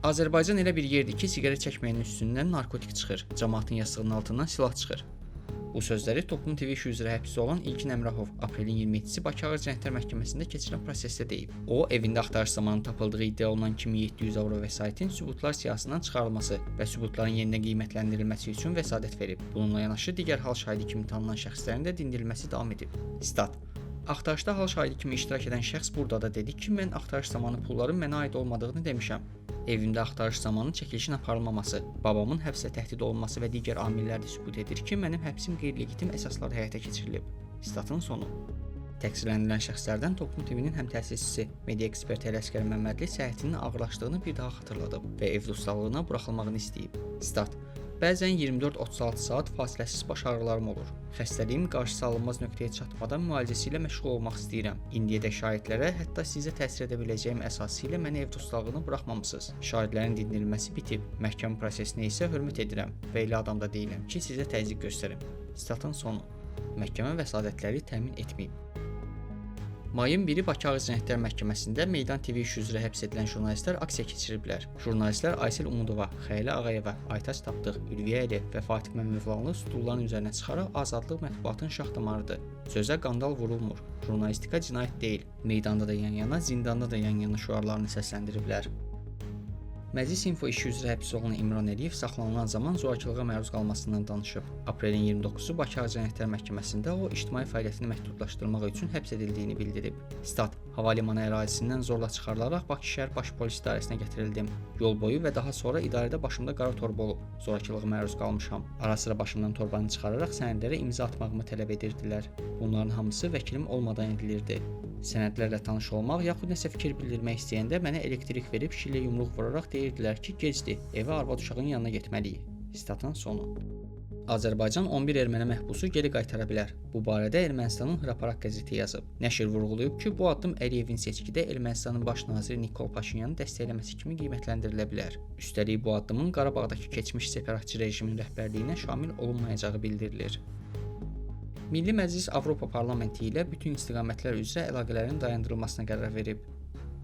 Azərbaycan elə bir yerdir ki, siqaret çəkməyənin üstündən narkotik çıxır, cəmaatın yastığının altından silah çıxır. Bu sözləri Toplum TV işi üzrə həbsdə olan İlkin Əmrahov aprelin 27-si Bakı Ağır Cinayətlər Məhkəməsində keçirilən prosesdə deyib. O, evində axtarış zamanı tapıldığı iddia olunan 2700 avro vəsaitin sübutlar siyahısından çıxarılması və sübutların yenidən qiymətləndirilməsi üçün vəsadət verib. Bununla yanaşı digər hal şahidi kimi tanınan şəxslərin də dindirilməsi davam edib. Stat: Axtarışda hal şahidi kimi iştirak edən şəxs burada da dedi ki, mən axtarış zamanı pulların mənə aid olmadığını demişəm. Evimdə axtarış zamanı çəkilişin aparılmaması, babamın həbslə təhdid olunması və digər amillər də sübut edir ki, mənim həbsim qeyri-legitim əsaslarda həyata keçirilib. Statın sonu. Təqsirləndirilən şəxslərdən Toplum TV-nin həm təsisçisi, media eksperti Ələsgər Məmmədli səhhətinin ağırlaşdığını bir daha xatırladıb və ev dustaqlığına buraxılmağını istəyib. Stat: Bəzən 24-36 saat fasiləsiz baş ağrılarım olur. Xəstəliyim qarşısı alınmaz nöqtəyə çatmadan müalicəsi ilə məşğul olmaq istəyirəm. İndiyədək şahidlərə, hətta sizə təsir edə biləcəyim əsası ilə məni ev dustaqlığına buraxmamısınız. Şahidlərin dindirilməsi bitib. Məhkəmə prosesinə isə hörmət edirəm və elə adam da deyiləm ki, sizə təzyiq göstərim. Statın sonu. Məhkəmə vəsadətləri təmin etməyib. Mayın 1-i Bakı Ağır Cinayətlər Məhkəməsində Meydan TV işi üzrə həbs edilən jurnalistlər aksiya keçiriblər. Jurnalistlər Aysel Umudova, Xəyələ Ağayeva, Aytaç Tapdıq, Ülviyə Əli və Fatimə Mövlanlı stulların üzərinə çıxaraq azadlıq mətbuatın şax damarıdır. Sözə qandal vurulmur. Jurnalistika cinayət deyil. Meydanda da yan-yana, zindanda da yan-yana şüarlarını səsləndiriblər. Məclis Info işi üzrə həbs olunan İmran Əliyev saxlanılan zaman zorakılığa məruz qalmasından danışıb. Aprelin 29-u Bakı Ağır Cinayətlər Məhkəməsində o, ictimai fəaliyyətini məhdudlaşdırmaq üçün həbs edildiyini bildirib. Stat: Havalimanı ərazisindən zorla çıxarılaraq Bakı şəhər Baş Polis İdarəsinə gətirildim. Yol boyu və daha sonra idarədə başımda qara torba olub. Zorakılığa məruz qalmışam. Ara-sıra başımdan torbanı çıxararaq sənədlərə imza atmağımı tələb edirdilər. Bunların hamısı vəkilim olmadan edilirdi. Sənədlərlə tanış olmaq yaxud nəsə fikir bildirmək istəyəndə mənə elektrik verib şillə yumruq vuraraq deyirdilər ki, gecdir, evə arvad uşağın yanına getməliyik. Statın sonu. Azərbaycan 11 erməni məhbusu geri qaytara bilər. Bu barədə Ermənistanın Hraparak qəzeti yazıb. Nəşr vurğulayıb ki, bu addım Əliyevin seçkidə Ermənistanın baş naziri Nikol Paşinyanı dəstəkləməsi kimi qiymətləndirilə bilər. Üstəlik bu addımın Qarabağdakı keçmiş separatçı rejimin rəhbərliyinə şamil olunmayacağı bildirilir. Milli Məclis Avropa Parlamenti ilə bütün istiqamətlər üzrə əlaqələrin dayandırılmasına qərar verib.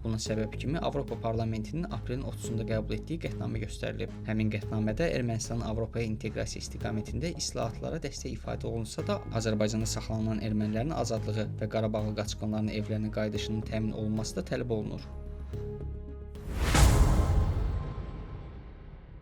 Buna səbəb kimi Avropa Parlamentinin aprelin 30-da qəbul etdiyi qətnamə göstərilib. Həmin qətnamədə Ermənistanın Avropaya inteqrasiya istiqamətində islahatlara dəstək ifadə olunsa da, Azərbaycanda saxlanılan ermənilərin azadlığı və Qarabağlı qaçqınların evlərinə qayıdışının təmin olunması da tələb olunur.